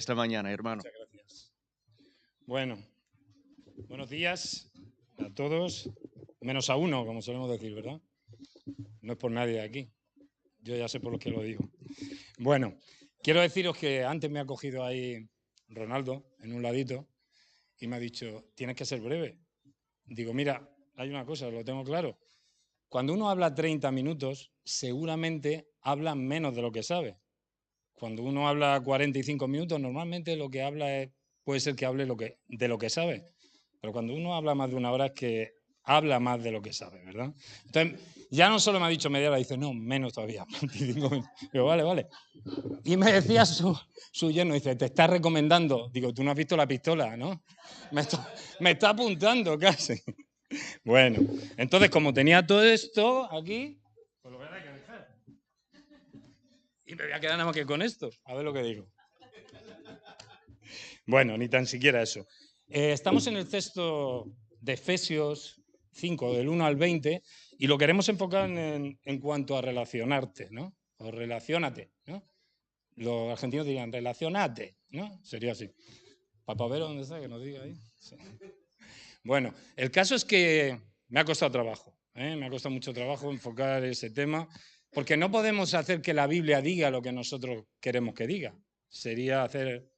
Esta mañana, hermano. Muchas gracias. Bueno, buenos días a todos, menos a uno, como solemos decir, ¿verdad? No es por nadie de aquí. Yo ya sé por lo que lo digo. Bueno, quiero deciros que antes me ha cogido ahí Ronaldo en un ladito y me ha dicho, tienes que ser breve. Digo, mira, hay una cosa, lo tengo claro. Cuando uno habla 30 minutos, seguramente habla menos de lo que sabe. Cuando uno habla 45 minutos, normalmente lo que habla puede ser que hable de lo que sabe. Pero cuando uno habla más de una hora es que habla más de lo que sabe, ¿verdad? Entonces, ya no solo me ha dicho media hora, dice, no, menos todavía, 25 minutos. Digo, vale. Y me decía su yerno, dice, te está recomendando. Digo, tú no has visto la pistola, ¿no? Me está apuntando casi. Bueno, entonces, como tenía todo esto aquí, pues lo voy a tener que dejar. Y me voy a quedar nada más que con esto, a ver lo que digo. Bueno, ni tan siquiera eso. Estamos en el texto de Efesios 5, del 1 al 20, y lo queremos enfocar en cuanto a relacionarte, ¿no? O relaciónate, ¿no? Los argentinos dirían, relacionate, ¿no? Sería así. Papavero, ¿dónde está? Que nos diga ahí. Sí. Bueno, el caso es que me ha costado trabajo, me ha costado mucho trabajo enfocar ese tema, porque no podemos hacer que la Biblia diga lo que nosotros queremos que diga. Sería hacer,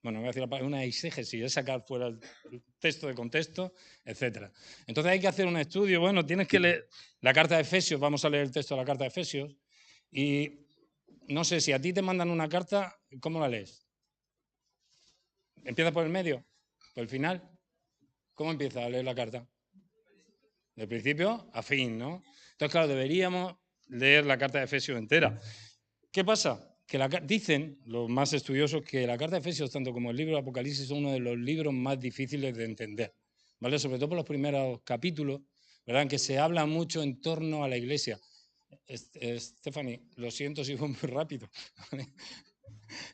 bueno, voy a decir una exégesis, es sacar fuera el texto de contexto, etc. Entonces hay que hacer un estudio, bueno, tienes que leer la carta de Efesios, vamos a leer el texto de la carta de Efesios, y no sé, si a ti te mandan una carta, ¿cómo la lees? ¿Empieza por el medio? ¿Por el final? ¿Cómo empieza a leer la carta? De principio a fin, ¿no? Entonces, claro, deberíamos leer la carta de Efesios entera. ¿Qué pasa? Que dicen los más estudiosos que la carta de Efesios, tanto como el libro de Apocalipsis, son uno de los libros más difíciles de entender, ¿vale? Sobre todo por los primeros capítulos, ¿verdad? En que se habla mucho en torno a la iglesia. Stephanie, lo siento si fue muy rápido.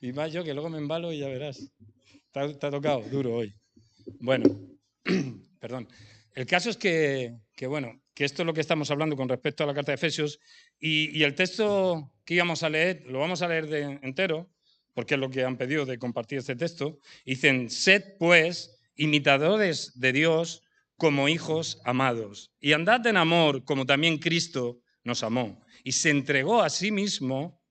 Y más yo, que luego me embalo y ya verás. Te ha tocado duro hoy. Bueno, perdón. El caso es que esto es lo que estamos hablando con respecto a la carta de Efesios, y el texto que íbamos a leer, lo vamos a leer entero, porque es lo que han pedido de compartir este texto. Dicen, sed pues imitadores de Dios como hijos amados, y andad en amor como también Cristo nos amó, y se entregó a sí mismo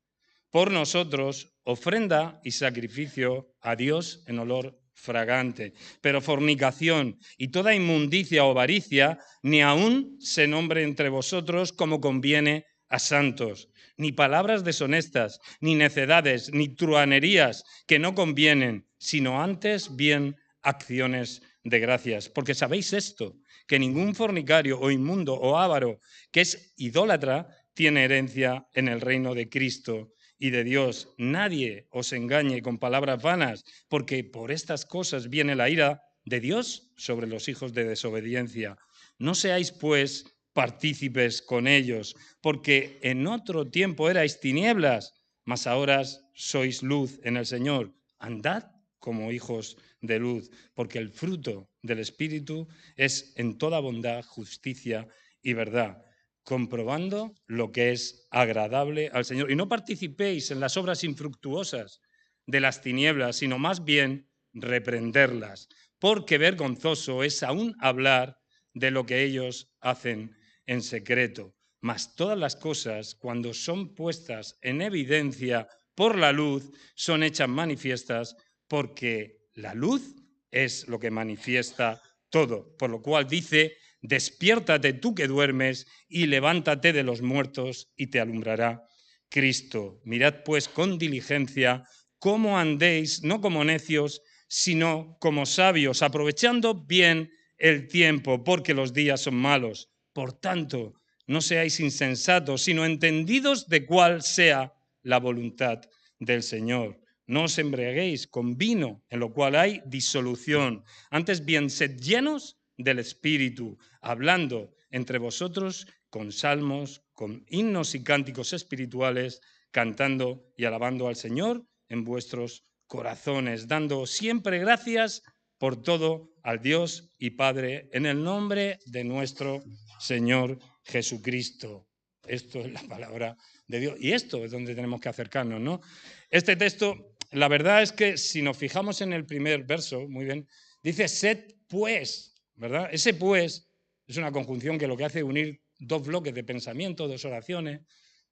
por nosotros, ofrenda y sacrificio a Dios en olor fragante. Pero fornicación y toda inmundicia o avaricia ni aún se nombre entre vosotros como conviene a santos, ni palabras deshonestas, ni necedades, ni truhanerías que no convienen, sino antes bien acciones de gracias. Porque sabéis esto, que ningún fornicario o inmundo o avaro que es idólatra tiene herencia en el reino de Cristo y de Dios. Nadie os engañe con palabras vanas, porque por estas cosas viene la ira de Dios sobre los hijos de desobediencia. No seáis, pues, partícipes con ellos, porque en otro tiempo erais tinieblas, mas ahora sois luz en el Señor. Andad como hijos de luz, porque el fruto del Espíritu es en toda bondad, justicia y verdad, comprobando lo que es agradable al Señor. Y no participéis en las obras infructuosas de las tinieblas, sino más bien reprenderlas, porque vergonzoso es aún hablar de lo que ellos hacen en secreto. Mas todas las cosas, cuando son puestas en evidencia por la luz, son hechas manifiestas, porque la luz es lo que manifiesta todo. Por lo cual dice, despiértate tú que duermes y levántate de los muertos y te alumbrará Cristo. Mirad pues con diligencia cómo andéis, no como necios, sino como sabios, aprovechando bien el tiempo, porque los días son malos. Por tanto, no seáis insensatos, sino entendidos de cuál sea la voluntad del Señor. No os embriaguéis con vino, en lo cual hay disolución. Antes bien, sed llenos del Espíritu, hablando entre vosotros con salmos, con himnos y cánticos espirituales, cantando y alabando al Señor en vuestros corazones, dando siempre gracias por todo al Dios y Padre, en el nombre de nuestro Señor Jesucristo. Esto es la palabra de Dios. Y esto es donde tenemos que acercarnos, ¿no? Este texto la verdad es que si nos fijamos en el primer verso, muy bien, dice sed pues, ¿verdad? Ese pues es una conjunción que lo que hace es unir dos bloques de pensamiento, dos oraciones,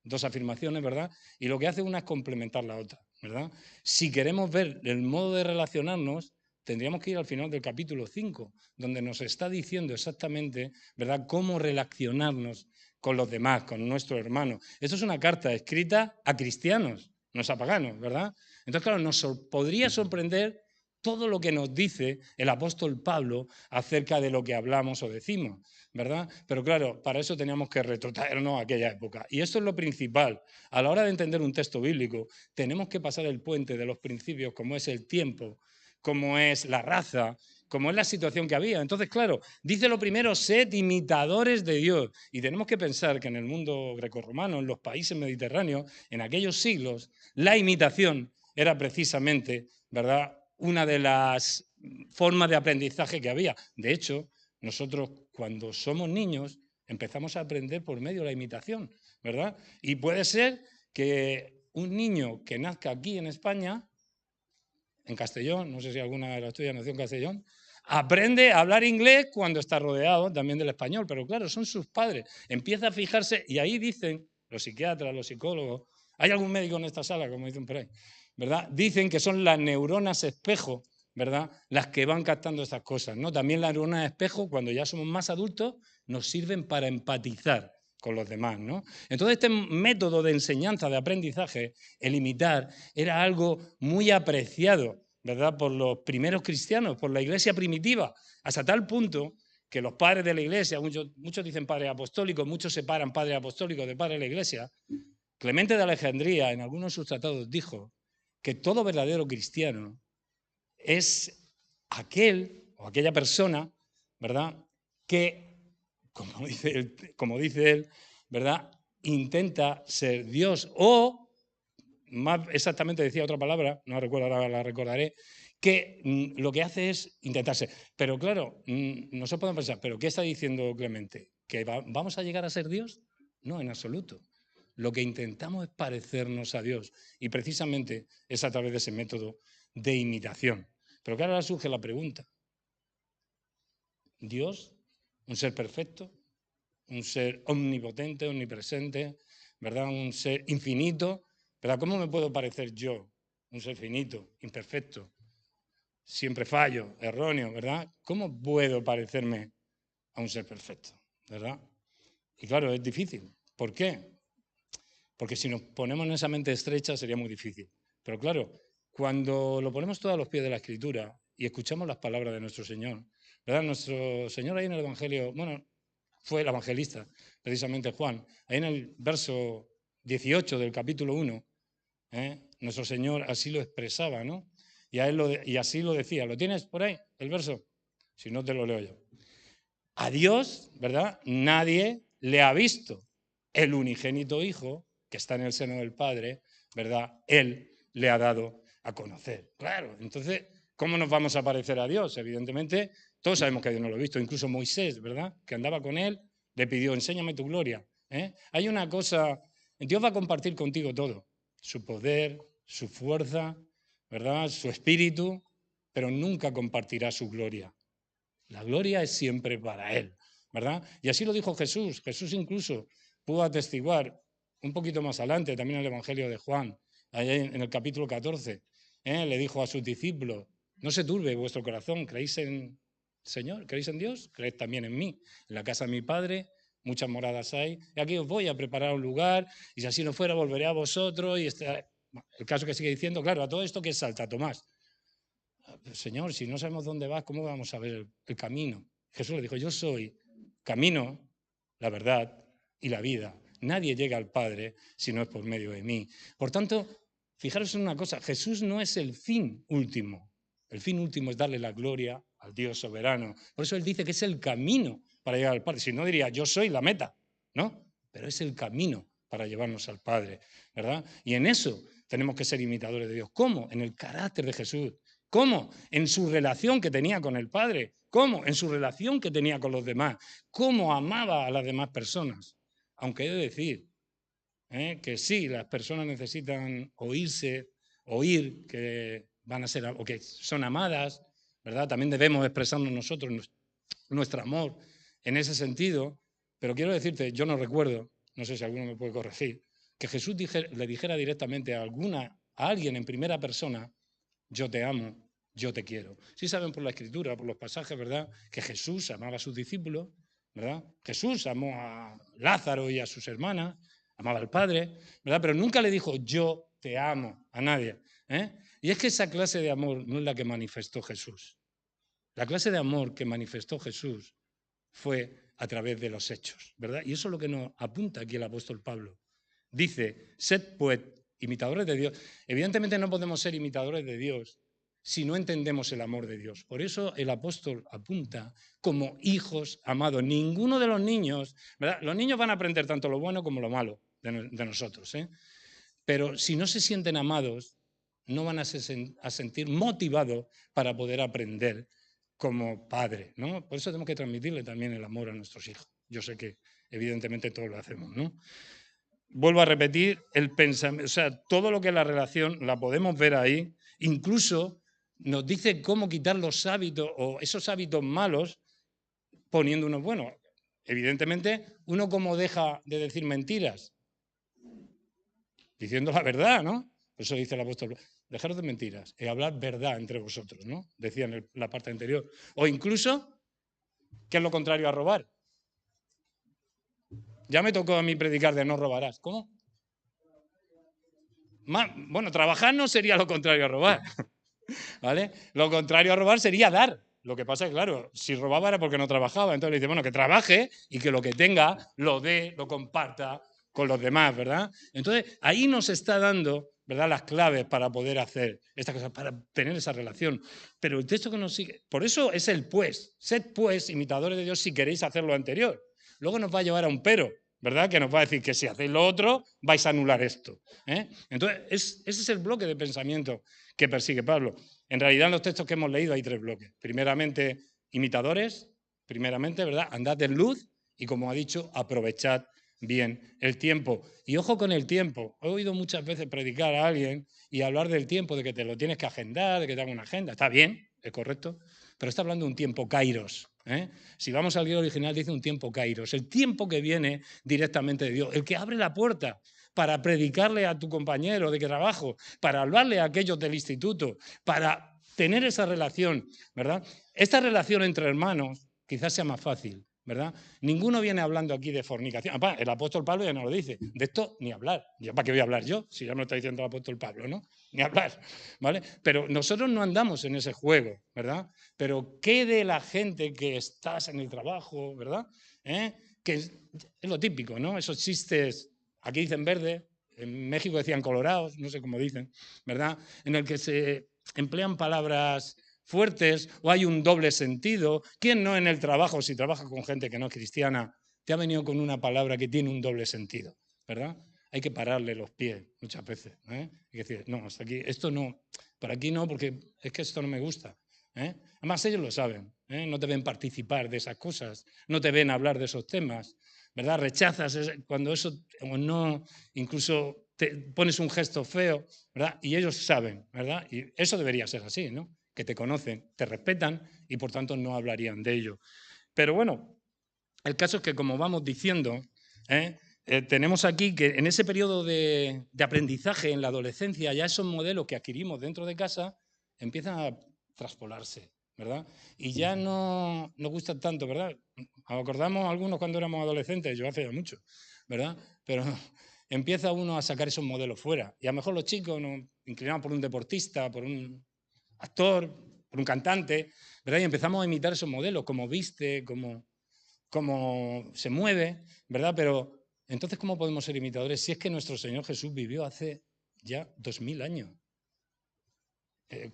dos afirmaciones, ¿verdad? Y lo que hace una es complementar la otra, ¿verdad? Si queremos ver el modo de relacionarnos, tendríamos que ir al final del capítulo 5, donde nos está diciendo exactamente, ¿verdad?, cómo relacionarnos con los demás, con nuestros hermanos. Esto es una carta escrita a cristianos, no es a paganos, ¿verdad? Entonces, claro, nos podría sorprender todo lo que nos dice el apóstol Pablo acerca de lo que hablamos o decimos, ¿verdad? Pero claro, para eso teníamos que retrotraernos a aquella época. Y esto es lo principal. A la hora de entender un texto bíblico, tenemos que pasar el puente de los principios, como es el tiempo, como es la raza, como es la situación que había. Entonces, claro, dice lo primero, sed imitadores de Dios. Y tenemos que pensar que en el mundo grecorromano, en los países mediterráneos, en aquellos siglos, la imitación era precisamente, ¿verdad?, una de las formas de aprendizaje que había. De hecho, nosotros cuando somos niños empezamos a aprender por medio de la imitación, ¿verdad? Y puede ser que un niño que nazca aquí en España, en Castellón, no sé si alguna de las tuyas nació en Castellón, aprende a hablar inglés cuando está rodeado también del español, pero claro, son sus padres. Empieza a fijarse y ahí dicen los psiquiatras, los psicólogos, hay algún médico en esta sala, como dicen por ahí, ¿verdad? Dicen que son las neuronas espejo, ¿verdad?, las que van captando estas cosas, ¿no? También las neuronas espejo, cuando ya somos más adultos, nos sirven para empatizar con los demás, ¿no? Entonces, este método de enseñanza, de aprendizaje, el imitar, era algo muy apreciado, ¿verdad?, por los primeros cristianos, por la iglesia primitiva, hasta tal punto que los padres de la iglesia, muchos dicen padres apostólicos, muchos separan padres apostólicos de padres de la iglesia. Clemente de Alejandría, en algunos de sus tratados, dijo que todo verdadero cristiano es aquel o aquella persona, ¿verdad?, que, como dice él, ¿verdad?, intenta ser Dios, o más exactamente decía otra palabra, no recuerdo, ahora la recordaré, que lo que hace es intentarse. Pero claro, nosotros podemos pensar, ¿pero qué está diciendo Clemente? ¿Que vamos a llegar a ser Dios? No, en absoluto. Lo que intentamos es parecernos a Dios, y precisamente es a través de ese método de imitación. Pero claro, ahora surge la pregunta: ¿Dios, un ser perfecto, un ser omnipotente, omnipresente, ¿verdad?, un ser infinito, ¿verdad? ¿Cómo me puedo parecer yo, un ser finito, imperfecto, siempre fallo, erróneo, ¿verdad? ¿Cómo puedo parecerme a un ser perfecto, ¿verdad? Y claro, es difícil. ¿Por qué? Porque si nos ponemos en esa mente estrecha sería muy difícil. Pero claro, cuando lo ponemos todo a los pies de la Escritura y escuchamos las palabras de nuestro Señor, ¿verdad? Nuestro Señor ahí en el Evangelio, bueno, fue el evangelista, precisamente Juan, ahí en el verso 18 del capítulo 1, nuestro Señor así lo expresaba, ¿no? Y así lo decía. ¿Lo tienes por ahí, el verso? Si no, te lo leo yo. A Dios, ¿verdad?, nadie le ha visto. El unigénito Hijo, que está en el seno del Padre, ¿verdad?, Él le ha dado a conocer. Claro, entonces, ¿cómo nos vamos a parecer a Dios? Evidentemente, todos sabemos que Dios no lo ha visto. Incluso Moisés, ¿verdad?, que andaba con Él, le pidió, enséñame tu gloria. Hay una cosa, Dios va a compartir contigo todo, su poder, su fuerza, ¿verdad?, su espíritu, pero nunca compartirá su gloria. La gloria es siempre para Él, ¿verdad? Y así lo dijo Jesús. Jesús incluso pudo atestiguar un poquito más adelante, también en el Evangelio de Juan, allá en el capítulo 14, le dijo a sus discípulos: no se turbe vuestro corazón, ¿creéis en Señor? ¿Creéis en Dios? Creed también en mí. En la casa de mi Padre muchas moradas hay, y aquí os voy a preparar un lugar, y si así no fuera, volveré a vosotros. Y el caso que sigue diciendo, claro, a todo esto que salta Tomás. Señor, si no sabemos dónde vas, ¿cómo vamos a ver el camino? Jesús le dijo: yo soy camino, la verdad y la vida. Nadie llega al Padre si no es por medio de mí. Por tanto, fijaros en una cosa: Jesús no es el fin último. El fin último es darle la gloria al Dios soberano. Por eso Él dice que es el camino para llegar al Padre. Si no, diría: yo soy la meta, ¿no? Pero es el camino para llevarnos al Padre, ¿verdad? Y en eso tenemos que ser imitadores de Dios. ¿Cómo? En el carácter de Jesús. ¿Cómo? En su relación que tenía con el Padre. ¿Cómo? En su relación que tenía con los demás. ¿Cómo amaba a las demás personas? Aunque he de decir que sí, las personas necesitan oírse oír que van a ser o que son amadas, ¿verdad? También debemos expresarnos nosotros nuestro amor en ese sentido, pero quiero decirte, yo no recuerdo, no sé si alguno me puede corregir, que Jesús le dijera directamente a alguien en primera persona, yo te amo, yo te quiero. Sí saben por la Escritura, por los pasajes, ¿verdad?, que Jesús amaba a sus discípulos, ¿verdad? Jesús amó a Lázaro y a sus hermanas, amaba al Padre, ¿verdad? Pero nunca le dijo yo te amo a nadie. Y es que esa clase de amor no es la que manifestó Jesús. La clase de amor que manifestó Jesús fue a través de los hechos, ¿verdad? Y eso es lo que nos apunta aquí el apóstol Pablo. Dice, sed pues imitadores de Dios. Evidentemente no podemos ser imitadores de Dios si no entendemos el amor de Dios. Por eso el apóstol apunta como hijos amados. Ninguno de los niños, ¿verdad? Los niños van a aprender tanto lo bueno como lo malo de nosotros, pero si no se sienten amados, no van a sentir motivados para poder aprender como padre, ¿no? Por eso tenemos que transmitirle también el amor a nuestros hijos. Yo sé que evidentemente todos lo hacemos, ¿no? Vuelvo a repetir, el pensamiento, o sea, todo lo que es la relación la podemos ver ahí, incluso nos dice cómo quitar los hábitos o esos hábitos malos poniendo unos buenos. Evidentemente, uno cómo deja de decir mentiras, diciendo la verdad, ¿no? Por eso dice el apóstol, dejaros de mentiras y hablar verdad entre vosotros, ¿no? Decía en la parte anterior. O incluso, ¿qué es lo contrario a robar? Ya me tocó a mí predicar de no robarás. ¿Cómo? Bueno, trabajar no sería lo contrario a robar, ¿vale? Lo contrario a robar sería dar. Lo que pasa es que, claro, si robaba era porque no trabajaba. Entonces le dice, bueno, que trabaje y que lo que tenga lo dé, lo comparta con los demás, ¿verdad? Entonces ahí nos está dando, ¿verdad?, las claves para poder hacer estas cosas, para tener esa relación. Pero el texto que nos sigue, por eso es el pues. Sed pues imitadores de Dios si queréis hacer lo anterior. Luego nos va a llevar a un pero, ¿verdad? Que nos va a decir que si hacéis lo otro, vais a anular esto. Entonces, ese es el bloque de pensamiento que persigue Pablo. En realidad, en los textos que hemos leído hay tres bloques. Primeramente, imitadores. Primeramente, ¿verdad? Andad en luz y, como ha dicho, aprovechad bien el tiempo. Y ojo con el tiempo. He oído muchas veces predicar a alguien y hablar del tiempo, de que te lo tienes que agendar, de que te haga una agenda. Está bien, es correcto, pero está hablando de un tiempo kairos. Si vamos al griego original, dice un tiempo kairos, el tiempo que viene directamente de Dios, el que abre la puerta para predicarle a tu compañero de trabajo, para hablarle a aquellos del instituto, para tener esa relación, ¿verdad? Esta relación entre hermanos quizás sea más fácil, ¿verdad? Ninguno viene hablando aquí de fornicación. Apá, el apóstol Pablo ya no lo dice. De esto ni hablar. ¿Ya para qué voy a hablar yo? Si ya me lo está diciendo el apóstol Pablo, ¿no? Ni hablar, ¿vale? Pero nosotros no andamos en ese juego, ¿verdad? Pero ¿qué de la gente que estás en el trabajo, ¿verdad? Que es lo típico, ¿no? Esos chistes, aquí dicen verde, en México decían colorados, no sé cómo dicen, ¿verdad? En el que se emplean palabras fuertes o hay un doble sentido. ¿Quién no en el trabajo, si trabaja con gente que no es cristiana, te ha venido con una palabra que tiene un doble sentido, ¿verdad? Hay que pararle los pies muchas veces. Hay que decir, no, hasta aquí, esto no, por aquí no, porque es que esto no me gusta. Además ellos lo saben, no te ven participar de esas cosas, no te ven hablar de esos temas, ¿verdad? Rechazas cuando eso o no, incluso te pones un gesto feo, ¿verdad? Y ellos saben, ¿verdad? Y eso debería ser así, ¿no? Que te conocen, te respetan y por tanto no hablarían de ello. Pero bueno, el caso es que, como vamos diciendo, tenemos aquí que en ese periodo de aprendizaje en la adolescencia, ya esos modelos que adquirimos dentro de casa empiezan a traspolarse, ¿verdad? Y ya no nos gustan tanto, ¿verdad? Acordamos algunos cuando éramos adolescentes, yo hace ya mucho, ¿verdad? Pero empieza uno a sacar esos modelos fuera. Y a lo mejor los chicos nos inclinamos por un deportista, por un actor, por un cantante, ¿verdad? Y empezamos a imitar esos modelos, cómo viste, cómo se mueve, ¿verdad? Pero entonces, ¿cómo podemos ser imitadores si es que nuestro Señor Jesús vivió hace ya 2000 años?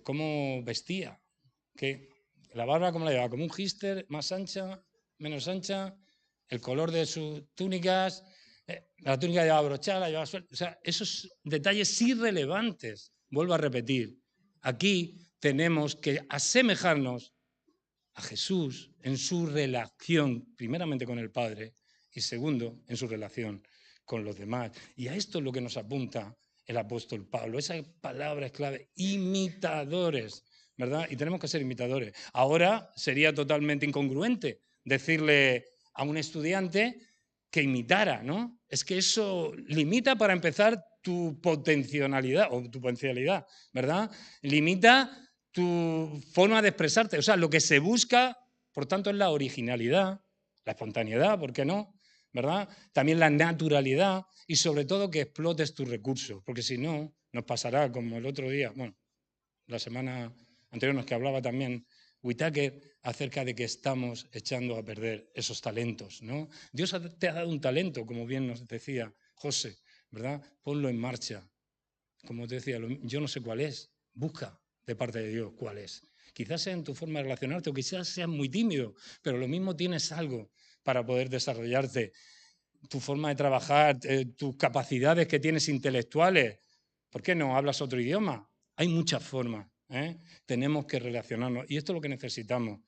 ¿Cómo vestía? ¿Qué? ¿La barba cómo la llevaba? ¿Como un hipster, más ancha, menos ancha? ¿El color de sus túnicas? La túnica llevaba brochada, la llevaba suelta. O sea, esos detalles irrelevantes. Vuelvo a repetir. Aquí tenemos que asemejarnos a Jesús en su relación, primeramente con el Padre y segundo, en su relación con los demás. Y a esto es lo que nos apunta el apóstol Pablo. Esa palabra es clave, imitadores, ¿verdad? Y tenemos que ser imitadores. Ahora sería totalmente incongruente decirle a un estudiante que imitara, ¿no? Es que eso limita, para empezar, tu potencialidad, ¿verdad? Limita tu forma de expresarte. O sea, lo que se busca, por tanto, es la originalidad, la espontaneidad, ¿por qué no? ¿Verdad? También la naturalidad y sobre todo que explotes tus recursos, porque si no, nos pasará como el otro día, bueno, la semana anterior nos que hablaba también Whitaker acerca de que estamos echando a perder esos talentos, ¿no? Dios te ha dado un talento, como bien nos decía José, ¿verdad? Ponlo en marcha. Como te decía, yo no sé cuál es, busca de parte de Dios cuál es. Quizás sea en tu forma de relacionarte o quizás seas muy tímido, pero lo mismo tienes algo para poder desarrollarte. Tu forma de trabajar, tus capacidades que tienes intelectuales. ¿Por qué no hablas otro idioma? Hay muchas formas. Tenemos que relacionarnos y esto es lo que necesitamos.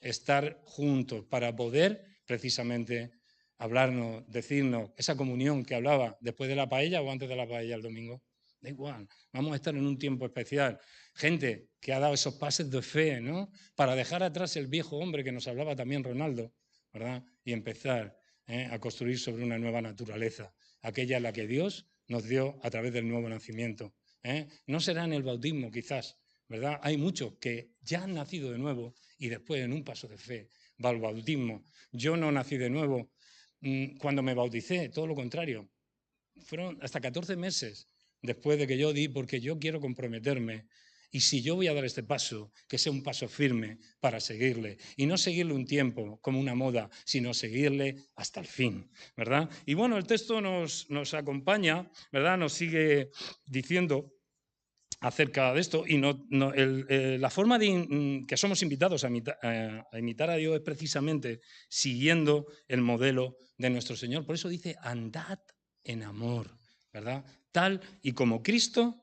Estar juntos para poder precisamente hablarnos, decirnos, esa comunión que hablaba después de la paella o antes de la paella el domingo. Da igual, vamos a estar en un tiempo especial. Gente que ha dado esos pases de fe, ¿no? Para dejar atrás el viejo hombre que nos hablaba también Ronaldo, ¿verdad? Y empezar a construir sobre una nueva naturaleza, aquella en la que Dios nos dio a través del nuevo nacimiento. No será en el bautismo, quizás, ¿verdad? Hay muchos que ya han nacido de nuevo y después en un paso de fe va al bautismo. Yo no nací de nuevo cuando me bauticé, todo lo contrario. Fueron hasta 14 meses después de que yo di, porque yo quiero comprometerme. Y si yo voy a dar este paso, que sea un paso firme para seguirle. Y no seguirle un tiempo como una moda, sino seguirle hasta el fin, ¿verdad? Y bueno, el texto nos acompaña, ¿verdad? Nos sigue diciendo acerca de esto y la forma que somos invitados a imitar a Dios es precisamente siguiendo el modelo de nuestro Señor. Por eso dice, andad en amor, ¿verdad? Tal y como Cristo,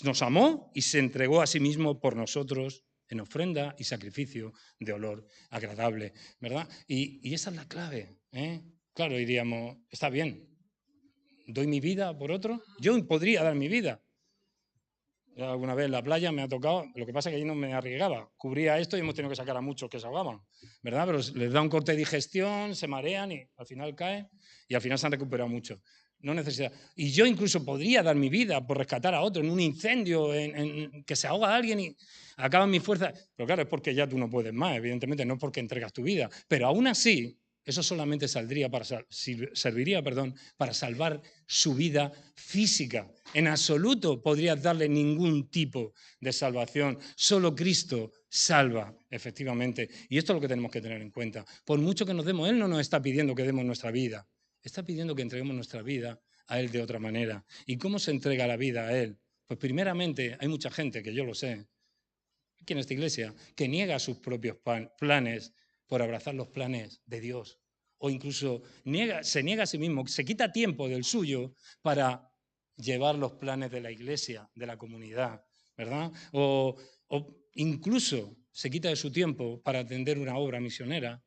nos amó y se entregó a sí mismo por nosotros en ofrenda y sacrificio de olor agradable, ¿verdad? Y esa es la clave, ¿eh? Claro, diríamos, está bien, ¿doy mi vida por otro? Yo podría dar mi vida. Yo alguna vez en la playa me ha tocado, lo que pasa es que allí no me arriesgaba, cubría esto y hemos tenido que sacar a muchos que se ahogaban, ¿verdad? Pero les da un corte de digestión, se marean y al final caen y al final se han recuperado mucho. No necesita. Y yo incluso podría dar mi vida por rescatar a otro en un incendio, en que se ahoga alguien y acaban mis fuerzas. Pero claro, es porque ya tú no puedes más, evidentemente, no porque entregas tu vida. Pero aún así, eso solamente serviría para salvar su vida física. En absoluto podrías darle ningún tipo de salvación. Solo Cristo salva, efectivamente. Y esto es lo que tenemos que tener en cuenta. Por mucho que nos demos, Él no nos está pidiendo que demos nuestra vida. Está pidiendo que entreguemos nuestra vida a Él de otra manera. ¿Y cómo se entrega la vida a Él? Pues primeramente hay mucha gente, que yo lo sé, aquí en esta iglesia, que niega sus propios planes por abrazar los planes de Dios. O incluso se niega a sí mismo, se quita tiempo del suyo para llevar los planes de la iglesia, de la comunidad, ¿verdad? O incluso se quita de su tiempo para atender una obra misionera,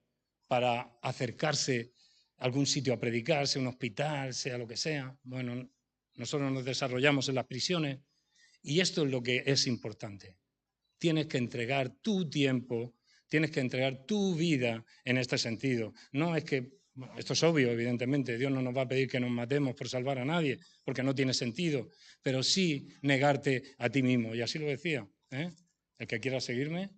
para acercarse a algún sitio a predicar, sea un hospital, sea lo que sea. Bueno, nosotros nos desarrollamos en las prisiones y esto es lo que es importante. Tienes que entregar tu tiempo, tienes que entregar tu vida en este sentido. No es que, bueno, esto es obvio, evidentemente, Dios no nos va a pedir que nos matemos por salvar a nadie, porque no tiene sentido, pero sí negarte a ti mismo. Y así lo decía, ¿eh? El que quiera seguirme,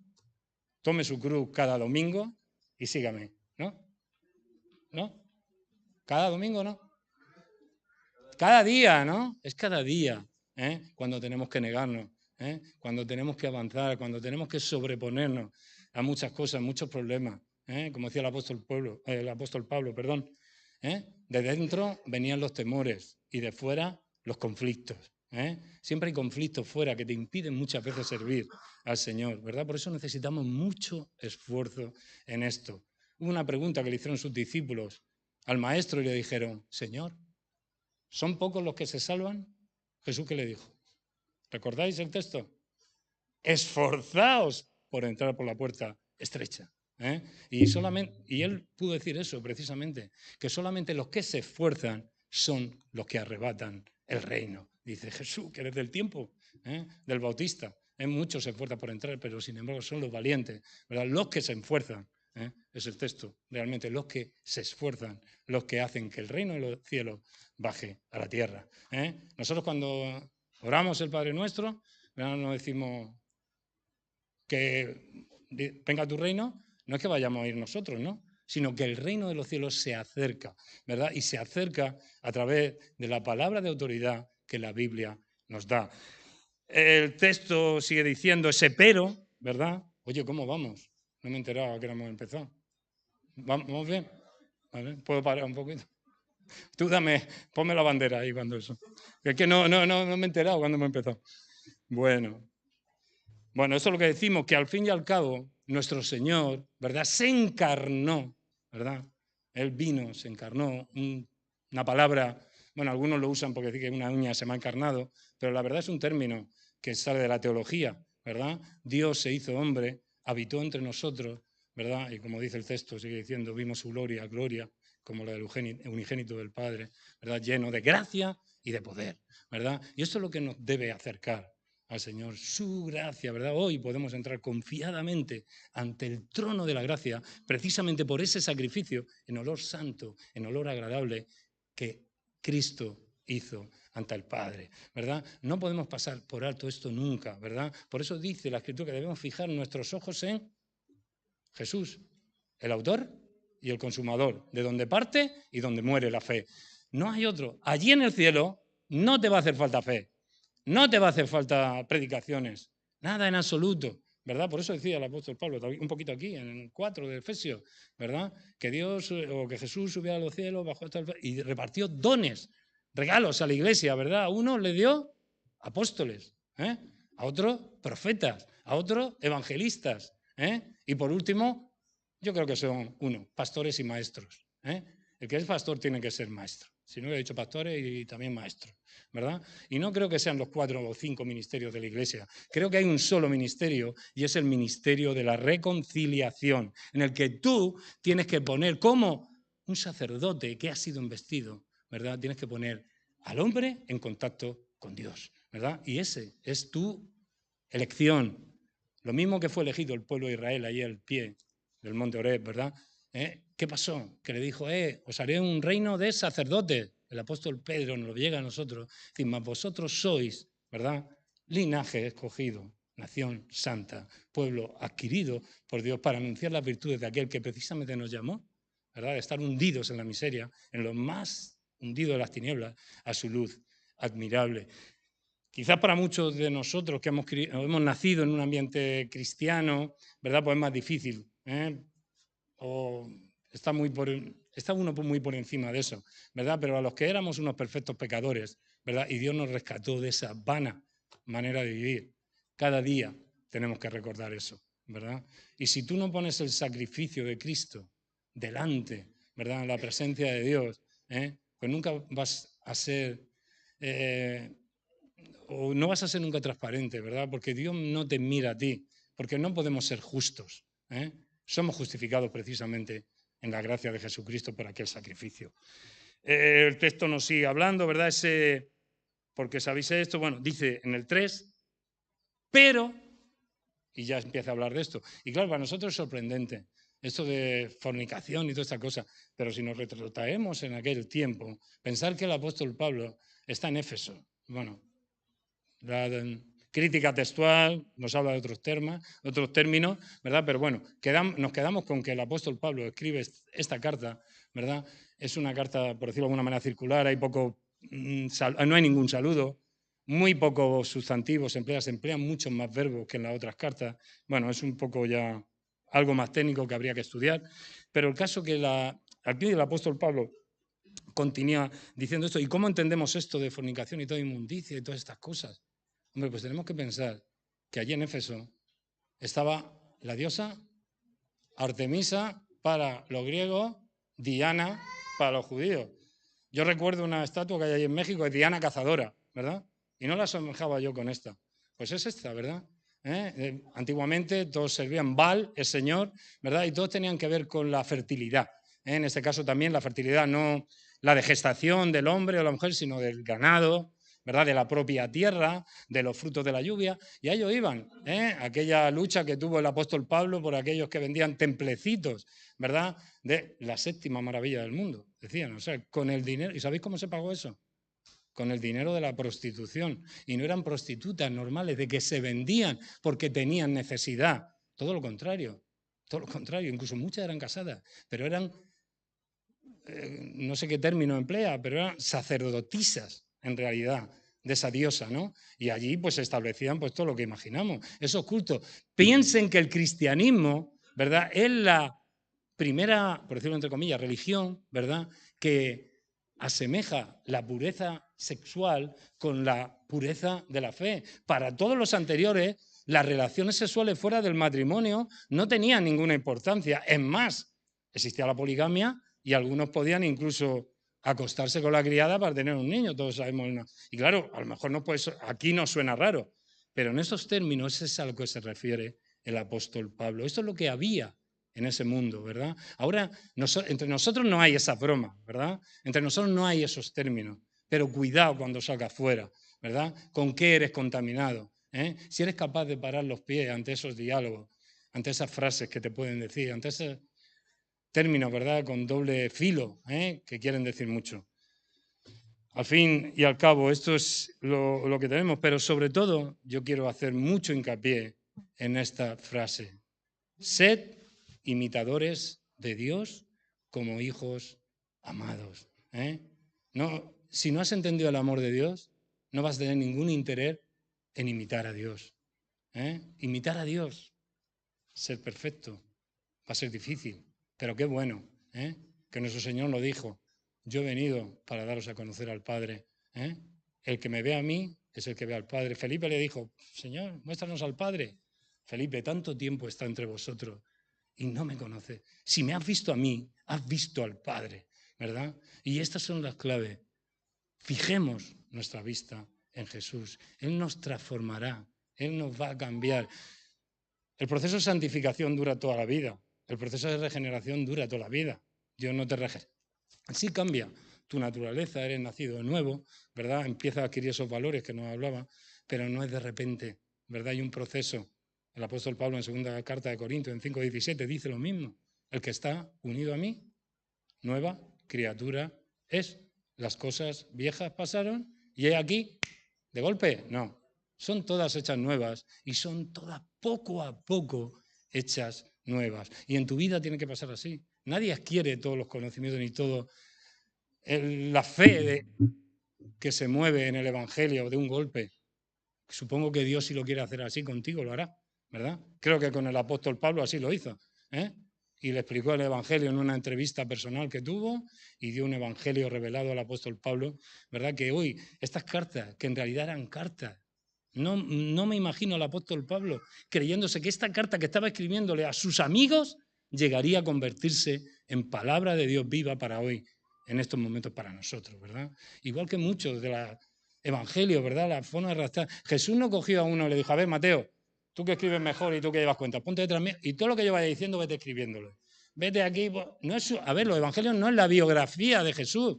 tome su cruz cada domingo y sígame, ¿no? ¿No? Cada domingo, ¿no? Cada día, ¿no? Es cada día, cuando tenemos que negarnos, cuando tenemos que avanzar, cuando tenemos que sobreponernos a muchas cosas, muchos problemas, como decía el apóstol Pablo, perdón. De dentro venían los temores y de fuera los conflictos. Siempre hay conflictos fuera que te impiden muchas veces servir al Señor, ¿verdad? Por eso necesitamos mucho esfuerzo en esto. Hubo una pregunta que le hicieron sus discípulos al maestro y le dijeron, Señor, ¿son pocos los que se salvan? Jesús, ¿qué le dijo? ¿Recordáis el texto? Esforzaos por entrar por la puerta estrecha. Y él pudo decir eso precisamente, que solamente los que se esfuerzan son los que arrebatan el reino. Dice Jesús, que desde el tiempo del Bautista, muchos se esfuerzan por entrar, pero sin embargo son los valientes, ¿verdad? Los que se esfuerzan, es el texto, realmente los que se esfuerzan, los que hacen que el reino de los cielos baje a la tierra. Nosotros cuando oramos el Padre Nuestro, ¿verdad? Nos decimos que venga tu reino, no es que vayamos a ir nosotros, ¿no? Sino que el reino de los cielos se acerca, ¿verdad? Y se acerca a través de la palabra de autoridad que la Biblia nos da. El texto sigue diciendo ese pero, ¿verdad? Oye, ¿cómo vamos? No me he enterado a qué hemos empezado. ¿Vamos bien? ¿Vale? ¿Puedo parar un poquito? Tú ponme la bandera ahí cuando eso. Es que no me he enterado cuando hemos empezado. Bueno, eso es lo que decimos, que al fin y al cabo nuestro Señor, ¿verdad? Se encarnó, ¿verdad? Él vino, se encarnó, una palabra, bueno, algunos lo usan porque dicen que una uña se me ha encarnado, pero la verdad es un término que sale de la teología, ¿verdad? Dios se hizo hombre, habitó entre nosotros, ¿verdad? Y como dice el texto, sigue diciendo, vimos su gloria, como la del unigénito del Padre, ¿verdad? Lleno de gracia y de poder, ¿verdad? Y esto es lo que nos debe acercar al Señor, su gracia, ¿verdad? Hoy podemos entrar confiadamente ante el trono de la gracia, precisamente por ese sacrificio en olor santo, en olor agradable que Cristo hizo ante el Padre, ¿verdad? No podemos pasar por alto esto nunca, ¿verdad? Por eso dice la Escritura que debemos fijar nuestros ojos en Jesús, el autor y el consumador, de donde parte y donde muere la fe. No hay otro. Allí en el cielo no te va a hacer falta fe. No te va a hacer falta predicaciones, nada en absoluto, ¿verdad? Por eso decía el apóstol Pablo, un poquito aquí, en el 4 de Efesios, ¿verdad? Que Dios o que Jesús subió a los cielos, bajó hasta y repartió dones, regalos a la iglesia, ¿verdad? A uno le dio apóstoles, a otros profetas, a otros evangelistas, y por último, yo creo que son pastores y maestros. El que es pastor tiene que ser maestro. Si no, he dicho pastores y también maestros, ¿verdad? Y no creo que sean los 4 o 5 ministerios de la Iglesia. Creo que hay un solo ministerio y es el ministerio de la reconciliación, en el que tú tienes que poner como un sacerdote que ha sido investido, ¿verdad? Tienes que poner al hombre en contacto con Dios, ¿verdad? Y ese es tu elección. Lo mismo que fue elegido el pueblo de Israel ahí al pie del monte Oreb, ¿verdad? ¿Qué pasó? Que le dijo, os haré un reino de sacerdotes. El apóstol Pedro nos lo llega a nosotros. Dice, mas vosotros sois, ¿verdad? Linaje escogido, nación santa, pueblo adquirido por Dios para anunciar las virtudes de aquel que precisamente nos llamó, ¿verdad? De estar hundidos en la miseria, en lo más hundido de las tinieblas, a su luz admirable. Quizás para muchos de nosotros que hemos nacido en un ambiente cristiano, ¿verdad? Pues es más difícil, o está uno muy por encima de eso, ¿verdad? Pero a los que éramos unos perfectos pecadores, ¿verdad? Y Dios nos rescató de esa vana manera de vivir. Cada día tenemos que recordar eso, ¿verdad? Y si tú no pones el sacrificio de Cristo delante, ¿verdad? En la presencia de Dios, pues nunca vas a ser... o no vas a ser nunca transparente, ¿verdad? Porque Dios no te mira a ti, porque no podemos ser justos. Somos justificados precisamente en la gracia de Jesucristo por aquel sacrificio. El texto nos sigue hablando, ¿verdad? Porque sabéis esto, bueno, dice en el 3, pero, y ya empieza a hablar de esto. Y claro, para nosotros es sorprendente esto de fornicación y toda esta cosa, pero si nos retrotraemos en aquel tiempo, pensar que el apóstol Pablo está en Éfeso, bueno, la crítica textual nos habla de otros términos, ¿verdad? Pero bueno, nos quedamos con que el apóstol Pablo escribe esta carta, ¿verdad? Es una carta, por decirlo de alguna manera, circular, no hay ningún saludo, muy pocos sustantivos se emplean muchos más verbos que en las otras cartas. Bueno, es un poco ya algo más técnico que habría que estudiar, pero el caso que aquí el apóstol Pablo continúa diciendo esto. ¿Y cómo entendemos esto de fornicación y toda inmundicia y todas estas cosas? Hombre, pues tenemos que pensar que allí en Éfeso estaba la diosa Artemisa para los griegos, Diana para los judíos. Yo recuerdo una estatua que hay ahí en México de Diana Cazadora, ¿verdad? Y no la asemejaba yo con esta. Pues es esta, ¿verdad? Antiguamente todos servían Baal, el Señor, ¿verdad? Y todos tenían que ver con la fertilidad. En este caso también la fertilidad no la de gestación del hombre o la mujer, sino del ganado, ¿verdad? De la propia tierra, de los frutos de la lluvia. Y a ellos iban, aquella lucha que tuvo el apóstol Pablo por aquellos que vendían templecitos, ¿verdad? De la séptima maravilla del mundo, decían. O sea, con el dinero. ¿Y sabéis cómo se pagó eso? Con el dinero de la prostitución. Y no eran prostitutas normales, de que se vendían porque tenían necesidad. Todo lo contrario. Todo lo contrario. Incluso muchas eran casadas, pero eran, no sé qué término emplea, pero eran sacerdotisas, en realidad, de esa diosa, ¿no? Y allí pues se establecían pues todo lo que imaginamos, esos cultos. Piensen que el cristianismo, ¿verdad?, es la primera, por decirlo entre comillas, religión, ¿verdad?, que asemeja la pureza sexual con la pureza de la fe. Para todos los anteriores, las relaciones sexuales fuera del matrimonio no tenían ninguna importancia. Es más, existía la poligamia y algunos podían incluso acostarse con la criada para tener un niño, todos sabemos. Y claro, a lo mejor no puede, aquí no suena raro, pero en esos términos es a lo que se refiere el apóstol Pablo. Esto es lo que había en ese mundo, ¿verdad? Ahora, entre nosotros no hay esa broma, ¿verdad? Entre nosotros no hay esos términos, pero cuidado cuando salgas fuera, ¿verdad? ¿Con qué eres contaminado? Si eres capaz de parar los pies ante esos diálogos, ante esas frases que te pueden decir, ante esos términos, ¿verdad?, con doble filo, que quieren decir mucho. Al fin y al cabo, esto es lo que tenemos, pero sobre todo yo quiero hacer mucho hincapié en esta frase. Sed imitadores de Dios como hijos amados. No, si no has entendido el amor de Dios, no vas a tener ningún interés en imitar a Dios. Imitar a Dios, ser perfecto, va a ser difícil, pero qué bueno que nuestro Señor lo dijo. Yo he venido para daros a conocer al Padre. El que me ve a mí es el que ve al Padre. Felipe le dijo, Señor, muéstranos al Padre. Felipe, tanto tiempo está entre vosotros y no me conoce. Si me has visto a mí, has visto al Padre, ¿verdad? Y estas son las claves. Fijemos nuestra vista en Jesús. Él nos transformará, Él nos va a cambiar. El proceso de santificación dura toda la vida. El proceso de regeneración dura toda la vida. Dios no te regenera. Así cambia tu naturaleza, eres nacido de nuevo, ¿verdad? Empiezas a adquirir esos valores que nos hablaba, pero no es de repente, ¿verdad? Hay un proceso. El apóstol Pablo en segunda carta de Corintios, en 5:17, dice lo mismo. El que está unido a mí, nueva criatura es. Las cosas viejas pasaron y he aquí, de golpe, no. Son todas hechas nuevas y son todas poco a poco hechas nuevas. Y en tu vida tiene que pasar así. Nadie adquiere todos los conocimientos ni todo la fe que se mueve en el Evangelio de un golpe. Supongo que Dios, si lo quiere hacer así contigo, lo hará, ¿verdad? Creo que con el apóstol Pablo así lo hizo, y le explicó el Evangelio en una entrevista personal que tuvo y dio un Evangelio revelado al apóstol Pablo, ¿verdad? Que hoy estas cartas, que en realidad eran cartas, no me imagino al apóstol Pablo creyéndose que esta carta que estaba escribiéndole a sus amigos llegaría a convertirse en palabra de Dios viva para hoy, en estos momentos para nosotros, ¿verdad? Igual que muchos de la Evangelio, ¿verdad? La forma de arrastrar. Jesús no cogió a uno y le dijo, a ver, Mateo, tú que escribes mejor y tú que llevas cuenta, ponte detrás mío y todo lo que yo vaya diciendo vete escribiéndolo. Vete aquí. No es, a ver, los evangelios no es la biografía de Jesús.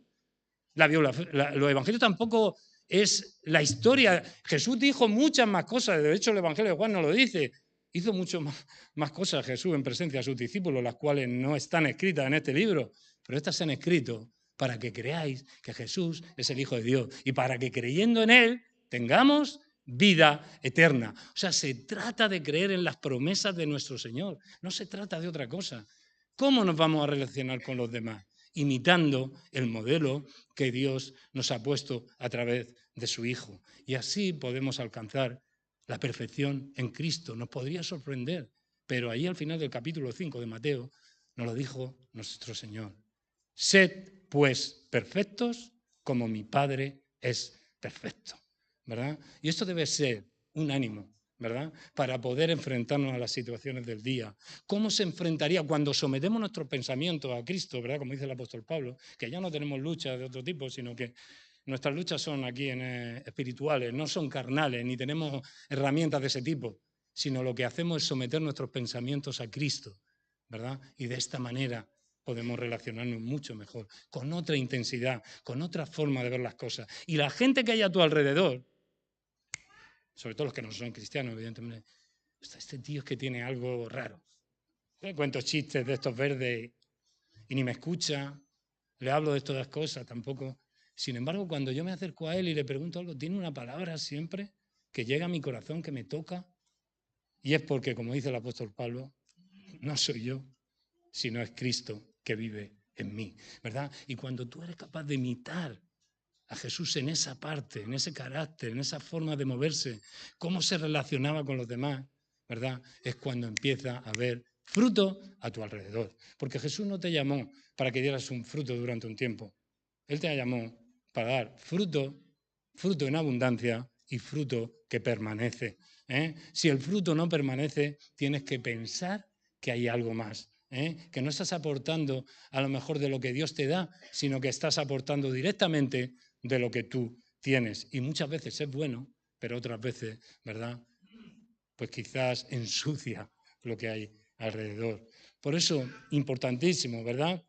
Los evangelios tampoco es la historia. Jesús dijo muchas más cosas. De hecho, el evangelio de Juan no lo dice. Hizo mucho más cosas Jesús en presencia de sus discípulos, las cuales no están escritas en este libro, pero estas se han escrito para que creáis que Jesús es el Hijo de Dios y para que creyendo en Él tengamos vida eterna. O sea, se trata de creer en las promesas de nuestro Señor, no se trata de otra cosa. ¿Cómo nos vamos a relacionar con los demás? Imitando el modelo que Dios nos ha puesto a través de su Hijo. Y así podemos alcanzar la perfección en Cristo. Nos podría sorprender, pero ahí al final del capítulo 5 de Mateo nos lo dijo nuestro Señor. Sed pues perfectos como mi Padre es perfecto, ¿verdad? Y esto debe ser un ánimo, ¿verdad? Para poder enfrentarnos a las situaciones del día. ¿Cómo se enfrentaría cuando sometemos nuestros pensamientos a Cristo, ¿verdad? Como dice el apóstol Pablo, que ya no tenemos luchas de otro tipo, sino que nuestras luchas son aquí espirituales, no son carnales, ni tenemos herramientas de ese tipo, sino lo que hacemos es someter nuestros pensamientos a Cristo, ¿verdad? Y de esta manera podemos relacionarnos mucho mejor, con otra intensidad, con otra forma de ver las cosas. Y la gente que hay a tu alrededor, sobre todo los que no son cristianos, evidentemente, este tío es que tiene algo raro. Le cuento chistes de estos verdes y ni me escucha, le hablo de todas cosas, tampoco. Sin embargo, cuando yo me acerco a él y le pregunto algo, tiene una palabra siempre que llega a mi corazón, que me toca, y es porque, como dice el apóstol Pablo, no soy yo, sino es Cristo que vive en mí, ¿verdad? Y cuando tú eres capaz de imitar a Jesús en esa parte, en ese carácter, en esa forma de moverse, cómo se relacionaba con los demás, ¿verdad? Es cuando empieza a haber fruto a tu alrededor. Porque Jesús no te llamó para que dieras un fruto durante un tiempo. Él te llamó para dar fruto, fruto en abundancia y fruto que permanece. Si el fruto no permanece, tienes que pensar que hay algo más. Que no estás aportando a lo mejor de lo que Dios te da, sino que estás aportando directamente de lo que tú tienes. Y muchas veces es bueno, pero otras veces, ¿verdad? Pues quizás ensucia lo que hay alrededor. Por eso, importantísimo, ¿verdad?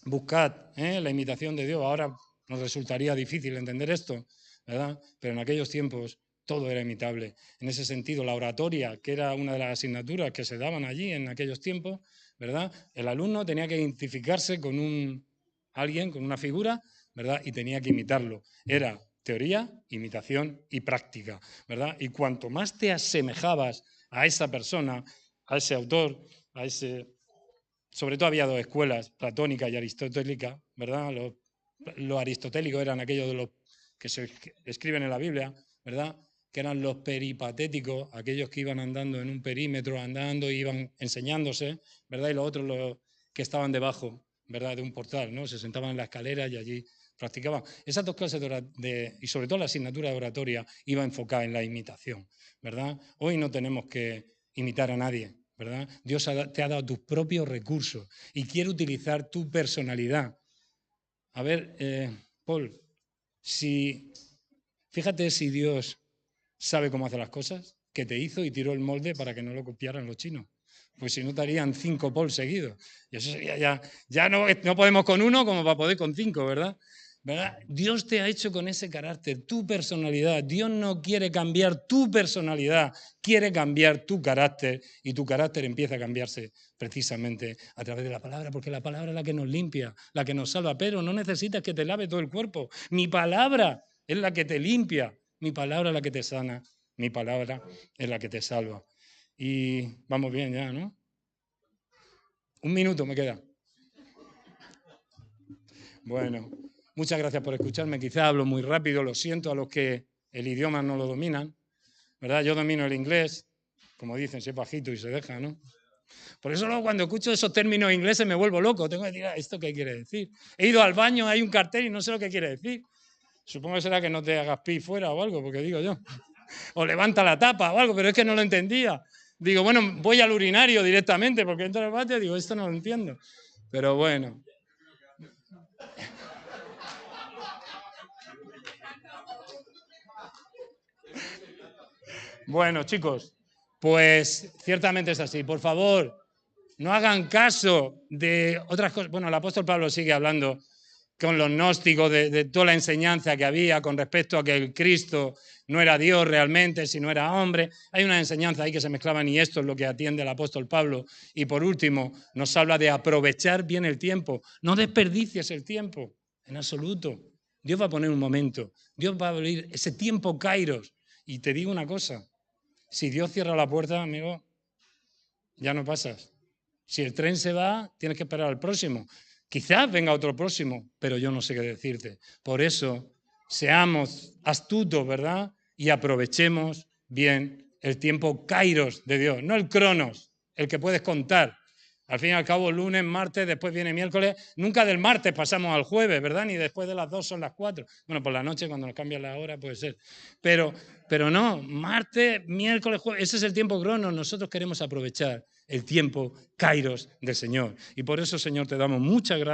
Buscad la imitación de Dios. Ahora nos resultaría difícil entender esto, ¿verdad? Pero en aquellos tiempos todo era imitable. En ese sentido, la oratoria, que era una de las asignaturas que se daban allí en aquellos tiempos, ¿verdad? El alumno tenía que identificarse con alguien, con una figura, ¿verdad? Y tenía que imitarlo. Era teoría, imitación y práctica, ¿verdad? Y cuanto más te asemejabas a esa persona, a ese autor, a ese... Sobre todo había dos escuelas, platónica y aristotélica, ¿verdad? Los aristotélicos eran aquellos de los que se escriben en la Biblia, ¿verdad? Que eran los peripatéticos, aquellos que iban andando en un perímetro, andando, iban enseñándose, ¿verdad? Y los otros los que estaban debajo, ¿verdad? De un portal, ¿no? Se sentaban en la escalera y allí practicaban. Esas dos clases y sobre todo la asignatura de oratoria iba enfocada en la imitación, ¿verdad? Hoy no tenemos que imitar a nadie, ¿verdad? Dios te ha dado tus propios recursos y quiere utilizar tu personalidad. A ver, Paul, fíjate si Dios sabe cómo hacer las cosas, que te hizo y tiró el molde para que no lo copiaran los chinos. Pues si no, te harían 5 Paul seguidos. Y eso sería ya no podemos con uno como para poder con 5, ¿verdad? ¿Verdad? Dios te ha hecho con ese carácter, tu personalidad. Dios no quiere cambiar tu personalidad, quiere cambiar tu carácter y tu carácter empieza a cambiarse precisamente a través de la palabra, porque la palabra es la que nos limpia, la que nos salva. Pero no necesitas que te lave todo el cuerpo. Mi palabra es la que te limpia, mi palabra es la que te sana, mi palabra es la que te salva. Y vamos bien ya, ¿no? 1 minuto me queda. Bueno. Muchas gracias por escucharme. Quizá hablo muy rápido, lo siento a los que el idioma no lo dominan, ¿verdad? Yo domino el inglés, como dicen, soy bajito y se deja, ¿no? Por eso luego cuando escucho esos términos ingleses me vuelvo loco. Tengo que decir, ¿esto qué quiere decir? He ido al baño, hay un cartel y no sé lo que quiere decir. Supongo que será que no te hagas pi fuera o algo, porque digo yo. O levanta la tapa o algo, pero es que no lo entendía. Digo, bueno, voy al urinario directamente, porque entro al váter y digo, esto no lo entiendo. Pero bueno. Bueno, chicos, pues ciertamente es así. Por favor, no hagan caso de otras cosas. Bueno, el apóstol Pablo sigue hablando con los gnósticos de toda la enseñanza que había con respecto a que el Cristo no era Dios realmente, sino era hombre. Hay una enseñanza ahí que se mezclaban y esto es lo que atiende el apóstol Pablo. Y por último, nos habla de aprovechar bien el tiempo. No desperdicies el tiempo, en absoluto. Dios va a poner un momento. Dios va a abrir ese tiempo kairos. Y te digo una cosa, si Dios cierra la puerta, amigo, ya no pasas. Si el tren se va, tienes que esperar al próximo. Quizás venga otro próximo, pero yo no sé qué decirte. Por eso, seamos astutos, ¿verdad? Y aprovechemos bien el tiempo kairos de Dios, no el cronos, el que puedes contar. Al fin y al cabo, lunes, martes, después viene miércoles. Nunca del martes pasamos al jueves, ¿verdad? Ni después de las 2 son las 4. Bueno, por la noche, cuando nos cambia la hora, puede ser. Pero no, martes, miércoles, jueves, ese es el tiempo cronos. Nosotros queremos aprovechar el tiempo kairos del Señor. Y por eso, Señor, te damos muchas gracias.